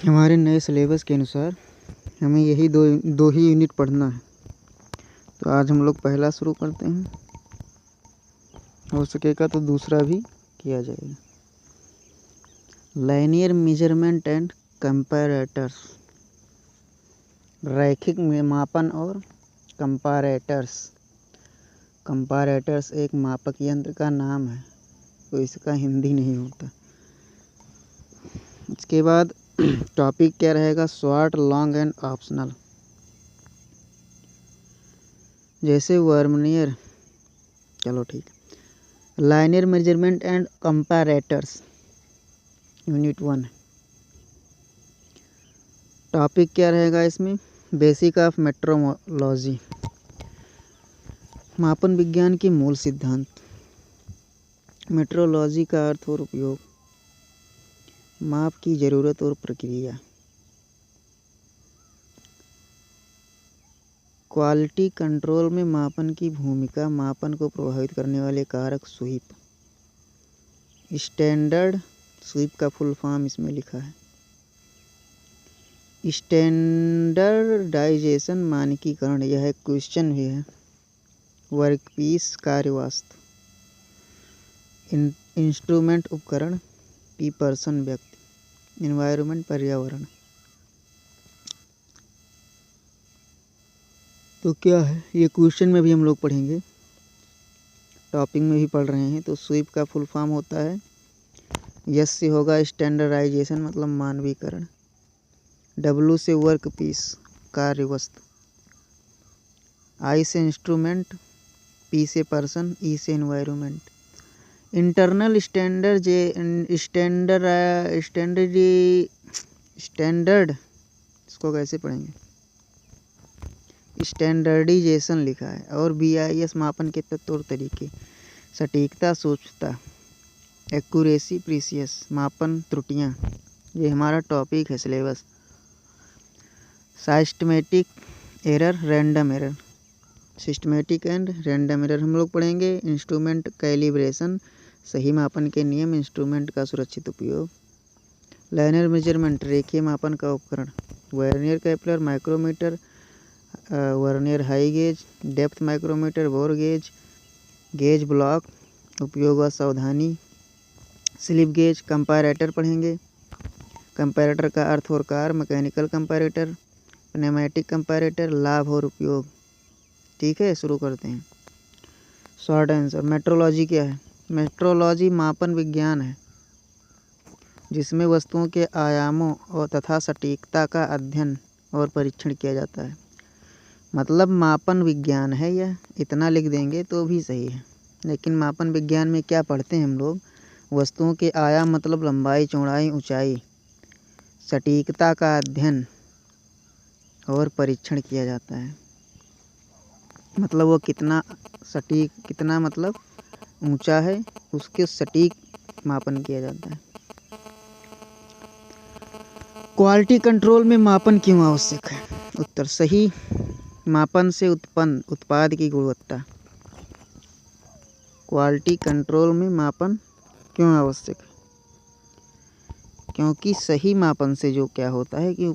हमारे नए सिलेबस के अनुसार हमें यही दो ही यूनिट पढ़ना है। तो आज हम लोग पहला शुरू करते हैं, हो सकेगा तो दूसरा भी किया जाएगा। लाइनियर मेजरमेंट एंड कंपैरेटर्स, रैखिक मापन और कंपैरेटर्स। कंपैरेटर्स एक मापक यंत्र का नाम है, तो इसका हिंदी नहीं होता। इसके बाद टॉपिक क्या रहेगा, शॉर्ट, लॉन्ग एंड ऑप्शनल। जैसे वर्नियर, चलो ठीक है। Linear measurement and comparators unit 1। Topic क्या रहेगा इसमें, बेसिक ऑफ मेट्रोलॉजी, मापन विज्ञान के मूल सिद्धांत। मेट्रोलॉजी का अर्थ और उपयोग, माप की ज़रूरत और प्रक्रिया। क्वालिटी कंट्रोल में मापन की भूमिका, मापन को प्रभावित करने वाले कारक स्वीप। स्टैंडर्ड, स्वीप का फुल फॉर्म इसमें लिखा है। स्टैंडर्डाइजेशन, मानकीकरण, यह एक क्वेश्चन भी है। वर्कपीस, कार्यवास्तु। इंस्ट्रूमेंट, उपकरण। पी, पर्सन, व्यक्ति। एनवायरनमेंट, पर्यावरण। तो क्या है ये, क्वेश्चन में भी हम लोग पढ़ेंगे, टॉपिक में भी पढ़ रहे हैं। तो स्वीप का फुल फॉर्म होता है, यस से होगा स्टैंडर्डाइजेशन मतलब मानवीकरण। डब्ल्यू से वर्क पीस, कार्य वस्तु। आई से इंस्ट्रूमेंट, पी से पर्सन, ई से एनवायरनमेंट। इंटरनल स्टैंडर्ड स्टैंडर्ड इसको कैसे पढ़ेंगे, स्टैंडर्डाइजेशन लिखा है। और BIS, मापन के तत्व और तरीके। सटीकता, सूक्ष्मता। एक्यूरेसी, प्रीसियस, मापन त्रुटियाँ। ये हमारा टॉपिक है syllabus. Systematic error, random error. Systematic and random error हम लोग पढ़ेंगे। इंस्ट्रूमेंट कैलिब्रेशन, सही मापन के नियम, इंस्ट्रूमेंट का सुरक्षित उपयोग। लाइनर मेजरमेंट, रेखीय मापन का उपकरण। Vernier caliper, micrometer, vernier height gauge, depth micrometer, bore gauge, gauge block, उपयोग व सावधानी। Slip gauge. कंपैरेटर पढ़ेंगे, कंपैरेटर का अर्थ और कार्य। मैकेनिकल कंपैरेटर, न्यूमेटिक कंपैरेटर, लाभ और उपयोग। ठीक है, शुरू करते हैं। शॉर्ट आंसर, मेट्रोलॉजी क्या है। मेट्रोलॉजी मापन विज्ञान है जिसमें वस्तुओं के आयामों और तथा सटीकता का अध्ययन और परीक्षण किया जाता है। मतलब मापन विज्ञान है यह, इतना लिख देंगे तो भी सही है। लेकिन मापन विज्ञान में क्या पढ़ते हैं हम लोग, वस्तुओं के आयाम मतलब लंबाई, चौड़ाई, ऊंचाई, सटीकता का अध्ययन और परीक्षण किया जाता है। मतलब वो कितना सटीक, कितना मतलब ऊंचा है, उसके सटीक मापन किया जाता है। क्वालिटी कंट्रोल में मापन क्यों आवश्यक है। उत्तर, सही मापन से उत्पन्न उत्पाद की गुणवत्ता। क्वालिटी कंट्रोल में मापन क्यों आवश्यक है, क्योंकि सही मापन से जो क्या होता है कि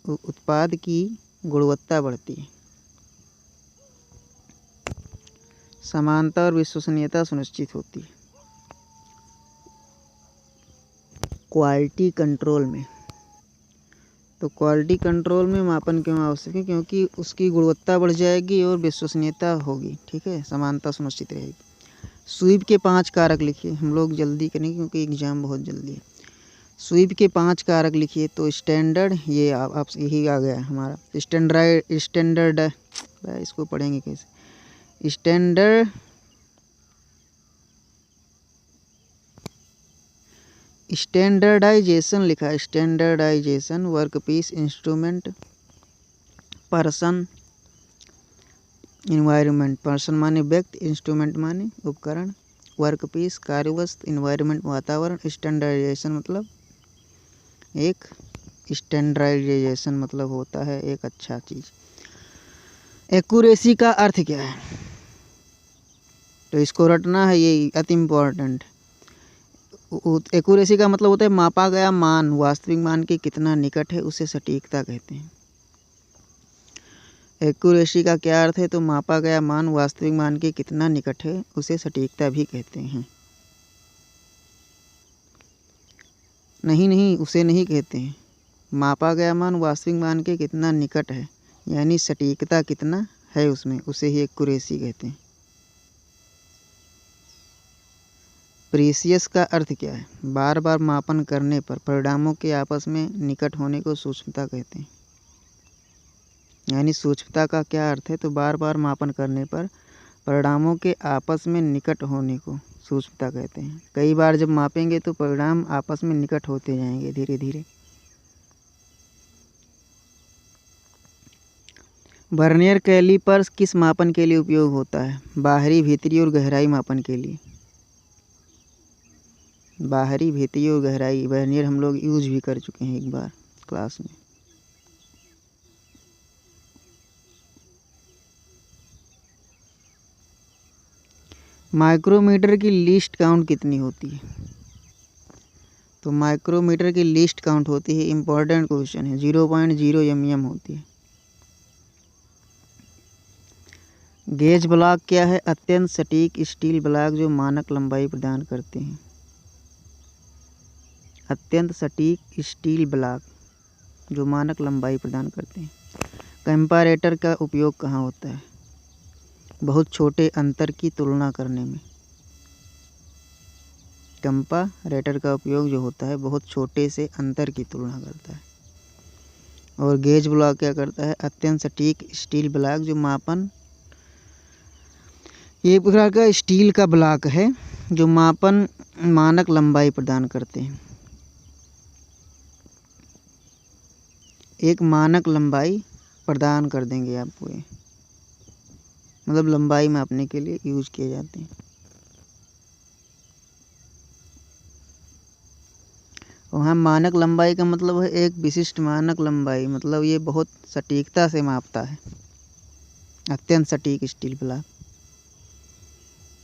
उत्पाद की गुणवत्ता बढ़ती है। समानता और विश्वसनीयता सुनिश्चित होती है। क्वालिटी कंट्रोल में, तो क्वालिटी कंट्रोल में मापन क्यों आवश्यक है, क्योंकि उसकी गुणवत्ता बढ़ जाएगी और विश्वसनीयता होगी। ठीक है, समानता सुनिश्चित रहेगी। स्वीप के 5 कारक लिखिए, हम लोग जल्दी करेंगे क्योंकि एग्जाम बहुत जल्दी है। स्वीप के 5 कारक लिखिए। तो स्टैंडर्ड, ये आप यही आ गया हमारा स्टैंडर्ड, इसको पढ़ेंगे कैसे, स्टैंडर्डाइजेशन लिखा है। Standardisation, workpiece, instrument, person, environment. Person माने व्यक्ति, इंस्ट्रूमेंट माने उपकरण, वर्कपीस कार्यवस्तु, एनवायरनमेंट वातावरण। स्टैंडर्डाइजेशन मतलब एक स्टैंडर्डाइजेशन मतलब होता है एक अच्छा चीज़। एक्यूरेसी का अर्थ क्या है, तो इसको रटना है, ये अति इम्पोर्टेंट। एक्यूरेसी का मतलब होता है मापा गया मान वास्तविक मान के कितना निकट है, उसे सटीकता कहते हैं। एक्यूरेसी का क्या अर्थ है? तो मापा गया मान वास्तविक मान के कितना निकट है, उसे सटीकता भी कहते हैं। नहीं, उसे नहीं कहते हैं। मापा गया मान वास्तविक मान के कितना निकट है, यानी सटीकता कितना है उसमें, उसे ही एक्यूरेसी कहते हैं। प्रीसियस का अर्थ क्या है? बार बार मापन करने पर परिणामों के आपस में निकट होने को सूक्ष्मता कहते हैं। यानी सूक्ष्मता का क्या अर्थ है? तो बार बार मापन करने पर परिणामों के आपस में निकट होने को सूक्ष्मता कहते हैं। कई बार जब मापेंगे तो परिणाम आपस में निकट होते जाएंगे धीरे धीरे। वर्नियर कैलीपर किस मापन के लिए उपयोग होता है? बाहरी, भीतरी और गहराई मापन के लिए। बाहरी, भीतरी और गहराई वर्नियर हम लोग यूज भी कर चुके हैं एक बार क्लास में। माइक्रोमीटर की लीस्ट काउंट कितनी होती है? तो माइक्रोमीटर की लीस्ट काउंट होती है, इम्पोर्टेंट क्वेश्चन है, 0.0 mm होती है। गेज ब्लॉक क्या है? अत्यंत सटीक स्टील ब्लॉक जो मानक लंबाई प्रदान करते हैं। अत्यंत सटीक स्टील ब्लॉक जो मानक लंबाई प्रदान करते हैं। कंपैरेटर का उपयोग कहाँ होता है? बहुत छोटे अंतर की तुलना करने में। कंपैरेटर का उपयोग जो होता है बहुत छोटे से अंतर की तुलना करता है। और गेज ब्लॉक क्या करता है? अत्यंत सटीक स्टील ब्लॉक जो मापन, ये एक प्रकार का स्टील का ब्लॉक है जो मापन मानक लंबाई प्रदान करते हैं। एक मानक लंबाई प्रदान कर देंगे आपको, ये मतलब लंबाई मापने के लिए यूज किए जाते हैं। वहाँ मानक लंबाई का मतलब है एक विशिष्ट मानक लंबाई, मतलब ये बहुत सटीकता से मापता है। अत्यंत सटीक स्टील ब्लॉक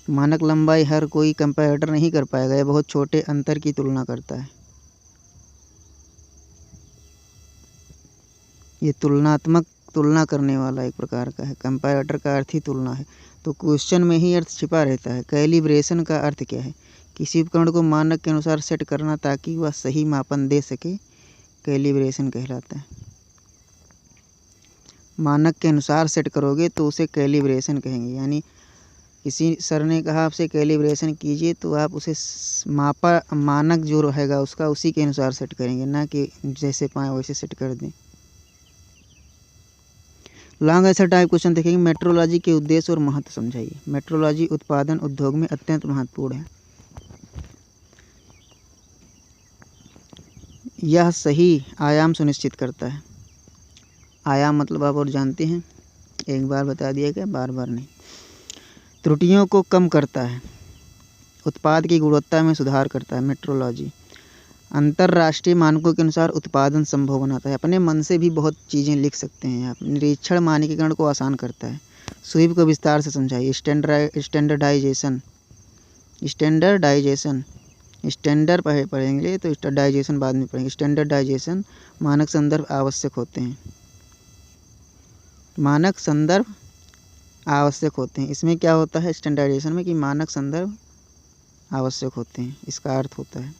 मानक लंबाई हर कोई कंपैरेटर नहीं कर पाएगा, ये बहुत छोटे अंतर की तुलना करता है। ये तुलनात्मक, तुलना करने वाला एक प्रकार का है। कंपैरेटर का अर्थ ही तुलना है, तो क्वेश्चन में ही अर्थ छिपा रहता है। कैलिब्रेशन का अर्थ क्या है? किसी उपकरण को मानक के अनुसार सेट करना ताकि वह सही मापन दे सके, कैलिब्रेशन कहलाता है। मानक के अनुसार सेट करोगे तो उसे कैलिब्रेशन कहेंगे। यानी किसी सर ने कहा आपसे कैलिब्रेशन कीजिए तो आप उसे मापा मानक जो रहेगा उसका उसी के अनुसार सेट करेंगे, ना कि जैसे पाएँ वैसे सेट कर दें। लॉन्ग आंसर टाइप क्वेश्चन देखेंगे। मेट्रोलॉजी के उद्देश्य और महत्व समझाइए। मेट्रोलॉजी उत्पादन उद्योग में अत्यंत महत्वपूर्ण है। यह सही आयाम सुनिश्चित करता है। आयाम मतलब आप और जानते हैं, एक बार बता दिया गया, बार बार नहीं। त्रुटियों को कम करता है। उत्पाद की गुणवत्ता में सुधार करता है। मेट्रोलॉजी अंतर्राष्ट्रीय मानकों के अनुसार उत्पादन संभव बनाता है। अपने मन से भी बहुत चीज़ें लिख सकते हैं आप। निरीक्षण मानकीकरण को आसान करता है। स्वीप को विस्तार से समझाइए। स्टैंडर्डाइजेशन स्टैंडर्ड पढ़ेंगे तो स्टैंडर्डाइजेशन बाद में पढ़ेंगे। स्टैंडर्डाइजेशन मानक संदर्भ आवश्यक होते हैं। मानक संदर्भ आवश्यक होते हैं। इसमें क्या होता है स्टैंडर्डाइजेशन में कि मानक संदर्भ आवश्यक होते हैं, इसका अर्थ होता है।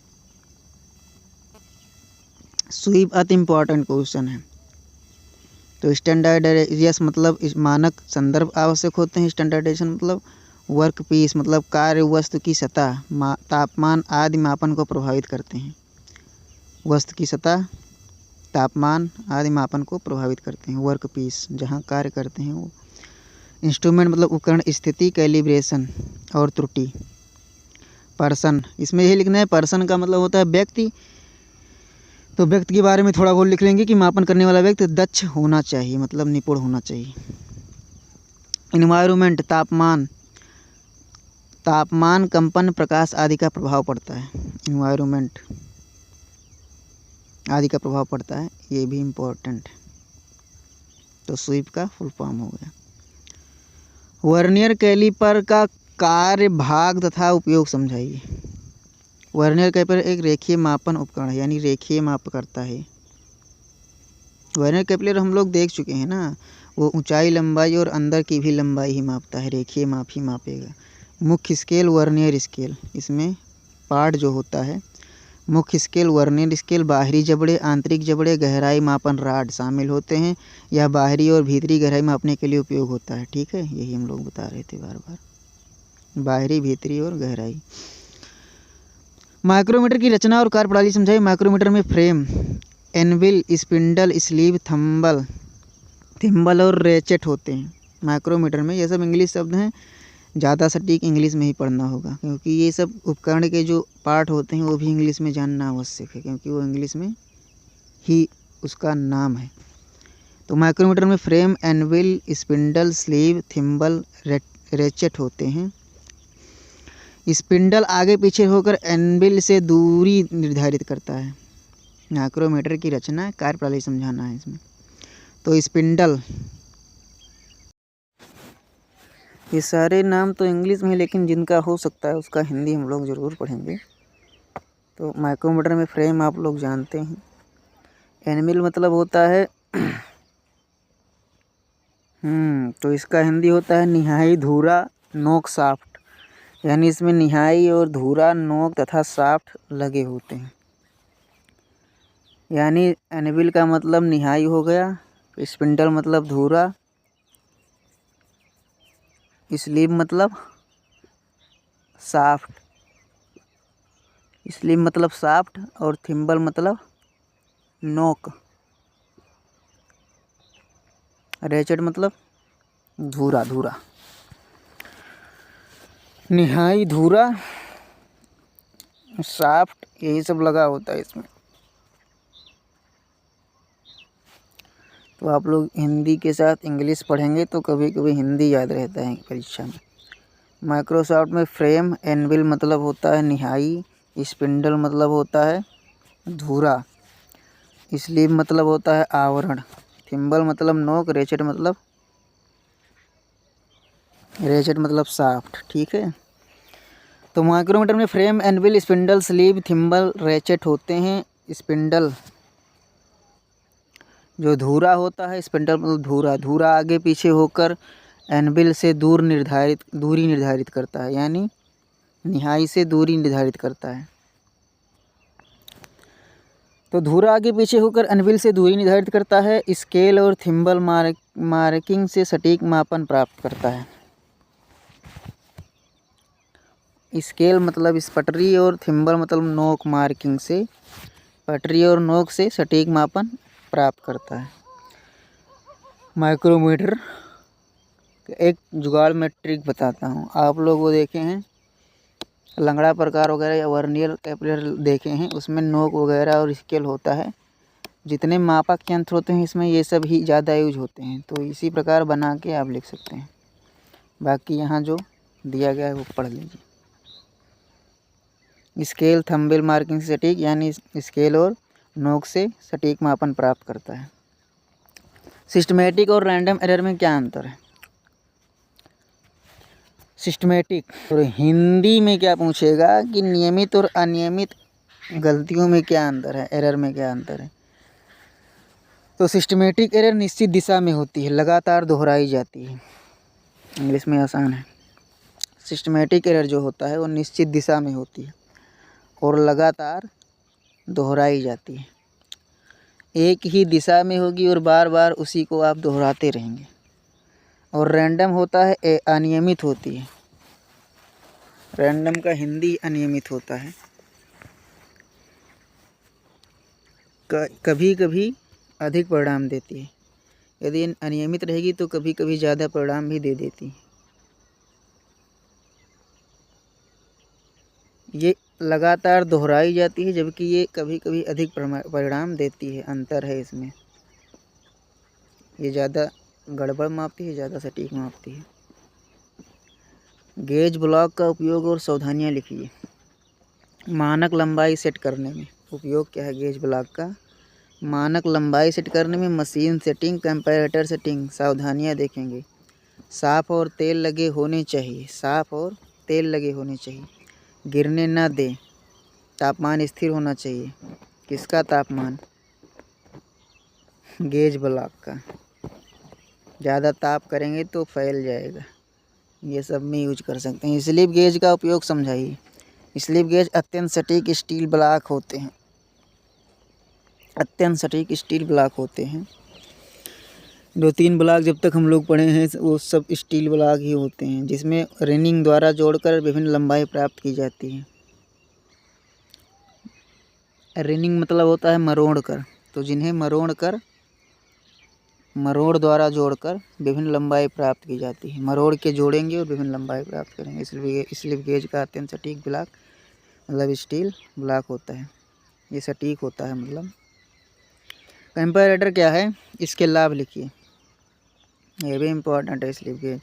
स्वीप अति इम्पॉर्टेंट क्वेश्चन है। तो स्टैंडर्डाइजेशन मतलब इस मानक संदर्भ आवश्यक होते हैं। स्टैंडर्डाइजेशन मतलब वर्क पीस मतलब कार्य वस्तु की सतह, तापमान आदि मापन को प्रभावित करते हैं। वस्तु की सतह, तापमान आदि मापन को प्रभावित करते हैं। वर्क पीस जहाँ कार्य करते हैं वो। इंस्ट्रूमेंट मतलब उपकरण, स्थिति, कैलिब्रेशन और त्रुटि। पर्सन, इसमें यही लिखना है, पर्सन का मतलब होता है व्यक्ति। तो व्यक्ति के बारे में थोड़ा बहुत लिख लेंगे कि मापन करने वाला व्यक्ति दक्ष होना चाहिए, मतलब निपुण होना चाहिए। एनवायरनमेंट, तापमान, कंपन, प्रकाश आदि का प्रभाव पड़ता है। एनवायरनमेंट आदि का प्रभाव पड़ता है, ये भी इम्पोर्टेंट है। तो स्वीप का फुल फॉर्म हो गया। वर्नियर कैलीपर का कार्य, भाग तथा उपयोग समझाइए। वर्नियर कैलिपर एक रेखीय मापन उपकरण है, यानी रेखीय माप करता है। वर्नियर कैलिपर हम लोग देख चुके हैं ना, वो ऊंचाई, लंबाई और अंदर की भी लंबाई ही मापता है, रेखीय माप ही मापेगा। मुख्य स्केल वर्नियर स्केल, इसमें पार्ट जो होता है मुख्य स्केल वर्नियर स्केल, बाहरी जबड़े, आंतरिक जबड़े, गहराई मापन रॉड शामिल होते हैं। यह बाहरी और भीतरी गहराई मापने के लिए उपयोग होता है। ठीक है, यही हम लोग बता रहे थे बार बार, बाहरी, भीतरी और गहराई। माइक्रोमीटर की रचना और कार्यप्रणाली समझाइए। माइक्रोमीटर में frame, anvil, spindle, sleeve, thimble और रेचेट होते हैं। माइक्रोमीटर में ये सब इंग्लिश शब्द हैं, ज़्यादा सटीक इंग्लिश में ही पढ़ना होगा, क्योंकि ये सब उपकरण के जो पार्ट होते हैं वो भी इंग्लिश में जानना आवश्यक है, क्योंकि वो इंग्लिश में ही उसका नाम है। तो माइक्रोमीटर में frame, anvil, spindle, sleeve, thimble, ratchet होते हैं। स्पिंडल आगे पीछे होकर एनविल से दूरी निर्धारित करता है। माइक्रोमीटर की रचना, कार्यप्रणाली समझाना है इसमें। तो स्पिंडल, ये सारे नाम तो इंग्लिश में, लेकिन जिनका हो सकता है उसका हिंदी हम लोग ज़रूर पढ़ेंगे। तो माइक्रोमीटर में फ्रेम आप लोग जानते हैं। एनविल मतलब होता है तो इसका हिंदी होता है निहाई, धुरा, नोक, शाफ्ट, यानी इसमें निहाई और धुरा, नोक तथा शाफ्ट लगे होते हैं। यानी एनविल का मतलब निहाई हो गया, स्पिंडल मतलब धुरा, स्लीव मतलब शाफ्ट, और थिम्बल मतलब नोक, रेचेट मतलब धुरा। निहाई, धुरा, शाफ्ट, यही सब लगा होता है इसमें। तो आप लोग हिंदी के साथ इंग्लिश पढ़ेंगे तो कभी कभी हिंदी याद रहता है परीक्षा में। माइक्रोसॉफ्ट में फ्रेम, एनविल मतलब होता है निहाई, स्पिंडल मतलब होता है धुरा, स्लीव मतलब होता है आवरण, थिम्बल मतलब नोक, रेचेट मतलब शाफ्ट। ठीक है, तो माइक्रोमीटर में frame, anvil, spindle, sleeve, thimble, ratchet होते हैं। स्पिंडल जो धुरा होता है, स्पिंडल मतलब धुरा आगे पीछे होकर एनविल से दूरी निर्धारित करता है, यानी निहाई से दूरी निर्धारित करता है। तो धुरा आगे पीछे होकर एनविल से दूरी निर्धारित करता है। स्केल और थिम्बल मार्किंग से सटीक मापन प्राप्त करता है। स्केल मतलब इस पटरी और थिम्बल मतलब नोक, मार्किंग से, पटरी और नोक से सटीक मापन प्राप्त करता है। माइक्रोमीटर एक जुगाड़ में ट्रिक बताता हूँ। आप लोग वो देखे हैं लंगड़ा प्रकार वगैरह या वर्नियर कैलिपर देखे हैं, उसमें नोक वगैरह और स्केल होता है। जितने मापक यंत्र होते हैं इसमें ये सब ही ज़्यादा यूज होते हैं। तो इसी प्रकार बना के आप लिख सकते हैं। बाकी यहाँ जो दिया गया है वो पढ़ लीजिए। स्केल थंबनेल मार्किंग से सटीक, यानी स्केल और नोक से सटीक मापन प्राप्त करता है। सिस्टमेटिक और रैंडम एरर में क्या अंतर है? सिस्टमेटिक और हिंदी में क्या पूछेगा कि नियमित और अनियमित गलतियों में क्या अंतर है, एरर में क्या अंतर है। तो सिस्टमेटिक एरर निश्चित दिशा में होती है, लगातार दोहराई जाती है। इंग्लिश में आसान है। सिस्टमेटिक एरर जो होता है वो निश्चित दिशा में होती है और लगातार दोहराई जाती है। एक ही दिशा में होगी और बार बार उसी को आप दोहराते रहेंगे। और रैंडम होता है अनियमित होती है। रैंडम का हिंदी अनियमित होता है। कभी कभी अधिक परिणाम देती है। यदि अनियमित रहेगी तो कभी कभी ज़्यादा परिणाम भी दे देती है। ये लगातार दोहराई जाती है, जबकि ये कभी कभी अधिक परिणाम देती है। अंतर है इसमें। ये ज़्यादा गड़बड़ मापती है, ज़्यादा सटीक मापती है। गेज ब्लॉक का उपयोग और सावधानियाँ लिखिए। मानक लंबाई सेट करने में उपयोग क्या है गेज ब्लॉक का? मानक लंबाई सेट करने में मशीन सेटिंग, कंपैरेटर सेटिंग। सावधानियाँ देखेंगे। साफ़ और तेल लगे होने चाहिए। गिरने ना दें। तापमान स्थिर होना चाहिए। किसका तापमान? गेज ब्लॉक का। ज़्यादा ताप करेंगे तो फैल जाएगा। ये सब में यूज कर सकते हैं। स्लिप गेज का उपयोग समझाइए। स्लिप गेज अत्यंत सटीक स्टील ब्लॉक होते हैं। अत्यंत सटीक स्टील ब्लॉक होते हैं। 2-3 ब्लॉक जब तक हम लोग पढ़े हैं वो सब स्टील ब्लॉक ही होते हैं, जिसमें रिनिंग द्वारा जोड़कर विभिन्न लंबाई प्राप्त की जाती है। रिनिंग मतलब होता है मरोड़ कर, तो जिन्हें मरोड़ द्वारा जोड़कर विभिन्न लंबाई प्राप्त की जाती है। मरोड़ के जोड़ेंगे और विभिन्न लंबाई प्राप्त करेंगे। इसलिए स्लिप गेज का अत्यंत सटीक ब्लॉक मतलब स्टील ब्लॉक होता है। ये सटीक होता है मतलब। कंपैरेटर क्या है? इसके लाभ लिखिए। ये भी इम्पोर्टेंट है स्लिप गेज।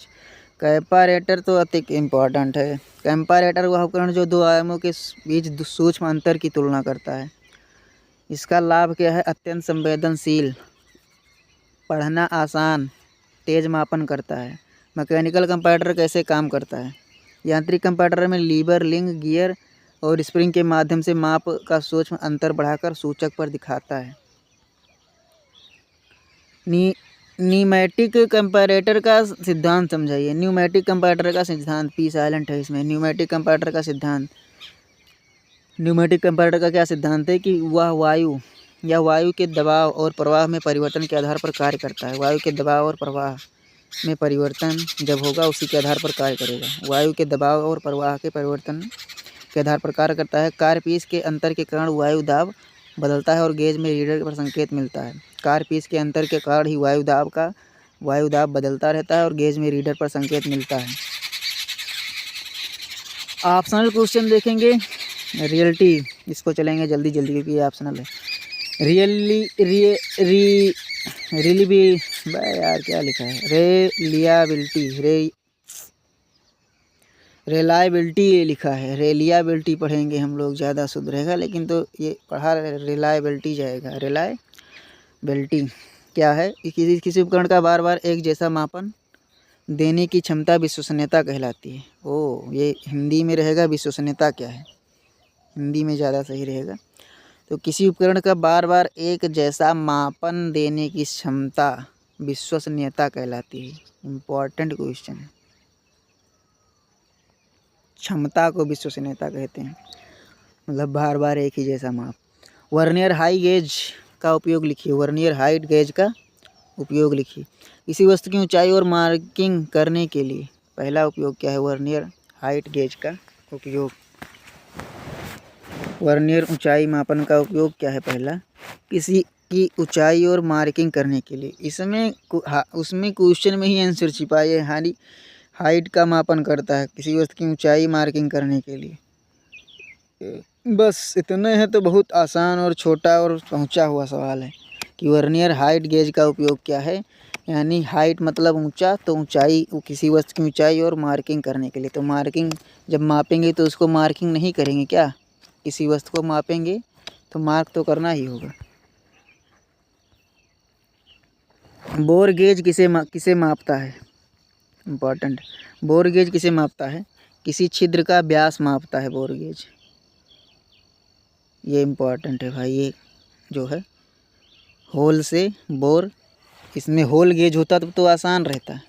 कंपैरेटर तो अति इम्पोर्टेंट है। कंपैरेटर वह उपकरण जो दो आयामों के बीच सूक्ष्म अंतर की तुलना करता है। इसका लाभ क्या है? अत्यंत संवेदनशील, पढ़ना आसान, तेज मापन करता है। मैकेनिकल कंपैरेटर कैसे काम करता है? यांत्रिक कंपैरेटर में लीवर, लिंक, गियर और स्प्रिंग के माध्यम से माप का सूक्ष्म अंतर बढ़ाकर सूचक पर दिखाता है। न्यूमेटिक कंपैरेटर का सिद्धांत समझाइए। न्यूमेटिक कंपैरेटर का सिद्धांत, पी साइलेंट है इसमें। न्यूमेटिक कंपैरेटर का सिद्धांत, न्यूमेटिक कंपैरेटर का क्या सिद्धांत है कि वह वायु के दबाव और प्रवाह में परिवर्तन के आधार पर कार्य करता है। वायु के दबाव और प्रवाह में परिवर्तन जब होगा उसी के आधार पर कार्य करेगा। वायु के दबाव और प्रवाह के परिवर्तन के आधार पर कार्य करता है। कार्यपीस के अंतर के कारण वायु दाब बदलता है और गेज में रीडर पर संकेत मिलता है। कार्यपीस के अंतर के कारण ही वायु दाब बदलता रहता है और गेज में रीडर पर संकेत मिलता है। ऑप्शनल क्वेश्चन देखेंगे। रियलिटी, इसको चलेंगे जल्दी क्योंकि ये ऑप्शनल है। यार क्या लिखा है? रिलायबिलिटी ये लिखा है। रिलायबिलिटी पढ़ेंगे हम लोग, ज़्यादा शुद्ध रहेगा, लेकिन तो ये पढ़ा रिलायबिलिटी जाएगा। रिलायबिलिटी क्या है? किसी उपकरण का बार बार एक जैसा मापन देने की क्षमता विश्वसनीयता कहलाती है। ये हिंदी में रहेगा। विश्वसनीयता क्या है? हिंदी में ज़्यादा सही रहेगा। तो किसी उपकरण का बार बार एक जैसा मापन देने की क्षमता विश्वसनीयता कहलाती है। इम्पोर्टेंट क्वेश्चन है। क्षमता को विश्वसनीयता कहते हैं, मतलब बार बार एक ही जैसा माप। वर्नियर हाई गेज का उपयोग लिखिए। वर्नियर हाइट गेज का उपयोग लिखिए। किसी वस्तु की ऊंचाई और मार्किंग करने के लिए पहला उपयोग क्या है? वर्नियर हाइट गेज का उपयोग। वर्नियर ऊंचाई मापन का उपयोग क्या है? पहला, किसी की ऊंचाई और मार्किंग करने के लिए। उसमें क्वेश्चन में ही आंसर छिपा है। हाइट का मापन करता है किसी वस्तु की ऊंचाई मार्किंग करने के लिए। बस इतने हैं तो बहुत आसान और छोटा और पहुंचा हुआ सवाल है कि वर्नियर हाइट गेज का उपयोग क्या है। यानी हाइट मतलब ऊंचा, तो ऊंचाई, किसी वस्तु की ऊंचाई और मार्किंग करने के लिए। तो मार्किंग जब मापेंगे तो उसको मार्किंग नहीं करेंगे क्या? किसी वस्तु को मापेंगे तो मार्क तो करना ही होगा। बोर गेज किसे मापता है? इम्पोर्टेंट। बोर गेज किसे मापता है? किसी छिद्र का व्यास मापता है बोर गेज। ये इम्पोर्टेंट है भाई। ये जो है होल से बोर, इसमें होल गेज होता तो आसान रहता है।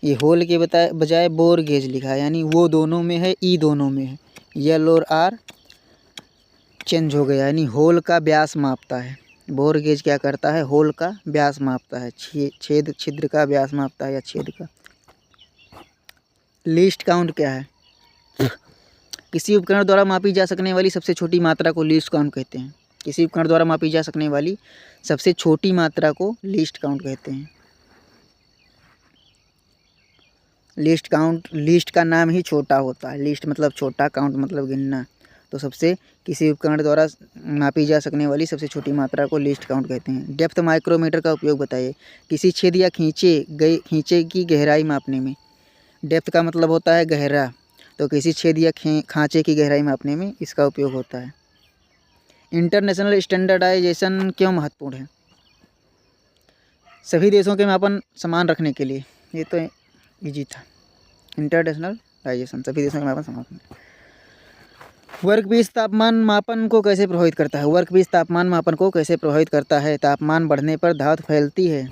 ये होल के बजाय बोर गेज लिखा है, यानी वो दोनों में है, ई दोनों में है। यल और आर चेंज हो गया, यानी होल का व्यास मापता है। बोर गेज क्या करता है? होल का व्यास मापता है। छिद्र का व्यास मापता है या छेद का। लीस्ट काउंट क्या है? किसी उपकरण द्वारा मापी जा सकने वाली सबसे छोटी मात्रा को लीस्ट काउंट कहते हैं। किसी उपकरण द्वारा मापी जा सकने वाली सबसे छोटी मात्रा को लीस्ट काउंट कहते हैं। लीस्ट का नाम ही छोटा होता है। लीस्ट मतलब छोटा, काउंट मतलब गिनना। तो किसी उपकरण द्वारा मापी जा सकने वाली सबसे छोटी मात्रा को लीस्ट काउंट कहते हैं। डेप्थ माइक्रोमीटर का उपयोग बताइए। किसी छेद या खींचे की गहराई मापने में। डेप्थ का मतलब होता है गहरा, तो किसी छेद या खांचे की गहराई मापने में इसका उपयोग होता है। इंटरनेशनल स्टैंडर्डाइजेशन क्यों महत्वपूर्ण है? सभी देशों के मापन समान रखने के लिए। ये तो इजी था। इंटरनेशनलाइजेशन, सभी देशों के मापन समान। वर्कपीस तापमान मापन को कैसे प्रभावित करता है? वर्कपीस तापमान मापन को कैसे प्रभावित करता है? तापमान बढ़ने पर धातु फैलती है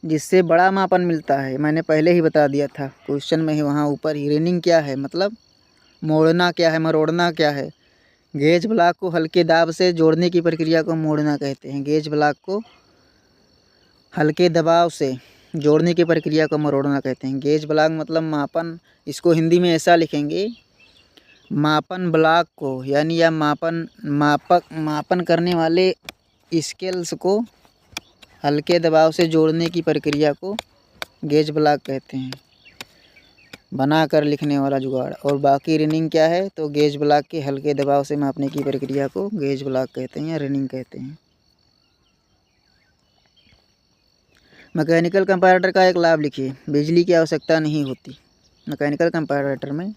जिससे बड़ा मापन मिलता है। मैंने पहले ही बता दिया था क्वेश्चन में ही, वहाँ ऊपर ही। रिनिंग क्या है? मतलब मोड़ना क्या है, मरोड़ना क्या है? गेज ब्लॉक को हल्के दाब से जोड़ने की प्रक्रिया को मोड़ना कहते हैं। गेज ब्लॉक को हल्के दबाव से जोड़ने की प्रक्रिया को मरोड़ना कहते हैं। गेज ब्लॉक मतलब मापन, इसको हिंदी में ऐसा लिखेंगे, मापन ब्लॉक को, यानी या मापन करने वाले स्केल्स को हल्के दबाव से जोड़ने की प्रक्रिया को गेज ब्लॉक कहते हैं। बना कर लिखने वाला जुगाड़। और बाकी रिनिंग क्या है? तो गेज ब्लॉक के हल्के दबाव से मापने की प्रक्रिया को गेज ब्लॉक कहते हैं या रिनिंग कहते हैं। मैकेनिकल कंपैरेटर का एक लाभ लिखिए। बिजली की आवश्यकता नहीं होती। मैकेनिकल कंपैरेटर में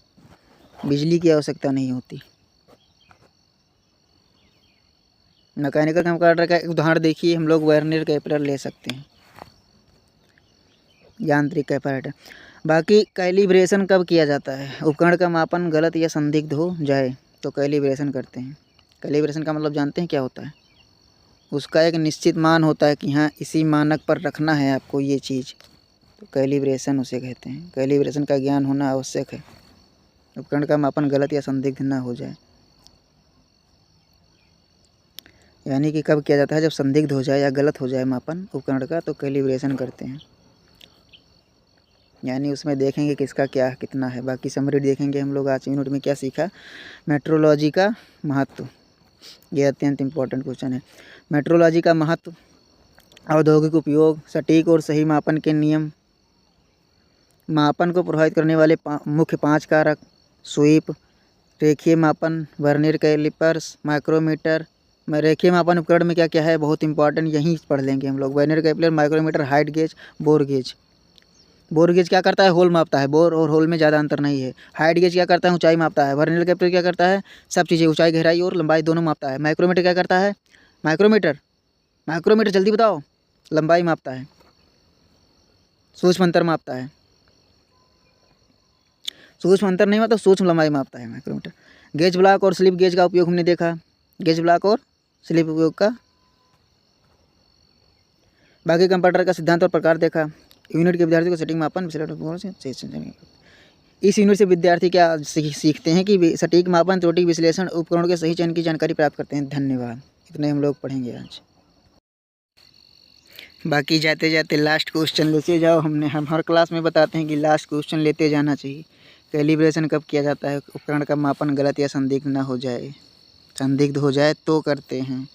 बिजली की आवश्यकता नहीं होती। मैकेनिकल कंपैरेटर का एक उदाहरण देखिए, हम लोग वर्नियर कैलिपर ले सकते हैं, यांत्रिक कंपैरेटर। बाकी कैलिब्रेशन कब किया जाता है? उपकरण का मापन गलत या संदिग्ध हो जाए तो कैलिब्रेशन करते हैं। कैलिब्रेशन का मतलब जानते हैं क्या होता है? उसका एक निश्चित मान होता है कि हाँ इसी मानक पर रखना है आपको ये चीज़, तो कैलिब्रेशन उसे कहते हैं। कैलिब्रेशन का ज्ञान होना आवश्यक है, उपकरण का मापन गलत या संदिग्ध ना हो जाए। यानी कि कब किया जाता है? जब संदिग्ध हो जाए या गलत हो जाए मापन उपकरण का, तो कैलिब्रेशन करते हैं। यानी उसमें देखेंगे किसका क्या कितना है। बाकी समरी देखेंगे हम लोग। आज यूनिट में क्या सीखा? मेट्रोलॉजी का महत्व, यह अत्यंत इम्पोर्टेंट क्वेश्चन है। मेट्रोलॉजी का महत्व, औद्योगिक उपयोग, सटीक और सही मापन के नियम, मापन को प्रभावित करने वाले मुख्य 5 कारक, स्वीप, रेखीय मापन, वर्नियर कैलिपर्स, माइक्रोमीटर। रेखीय मापन उपकरण में क्या क्या है? बहुत इंपॉर्टेंट, यहीं पढ़ लेंगे हम लोग। Vernier caliper, micrometer, height gauge, bore gauge. Bore gauge क्या करता है? होल मापता है। बोर और होल में ज़्यादा अंतर नहीं है। हाइट गेज क्या करता है? ऊंचाई मापता है। वर्नियर कैलिपर क्या करता है? सब चीज़ें, ऊंचाई, गहराई और लंबाई दोनों मापता है। माइक्रोमीटर क्या करता है? माइक्रोमीटर जल्दी बताओ। लंबाई मापता है, सूक्ष्म अंतर मापता है। सूक्ष्म अंतर नहीं मापता, सूक्ष्म लंबाई मापता है माइक्रोमीटर। गेज ब्लॉक और स्लिप गेज का उपयोग हमने देखा। गेज ब्लॉक और स्लिप उपयोग का। बाकी कंप्यूटर का सिद्धांत और प्रकार देखा। यूनिट के विद्यार्थी को सटीक मापन इस यूनिट से विद्यार्थी क्या सीखते हैं कि सटीक मापन, त्रुटि विश्लेषण, उपकरणों के सही चयन की जानकारी प्राप्त करते हैं। धन्यवाद। इतने हम लोग पढ़ेंगे आज। बाकी जाते जाते लास्ट क्वेश्चन लेते जाओ। हम हर क्लास में बताते हैं कि लास्ट क्वेश्चन लेते जाना चाहिए। कैलिब्रेशन कब किया जाता है? उपकरण का मापन गलत या संदिग्ध ना हो जाए, संदिग्ध हो जाए तो करते हैं।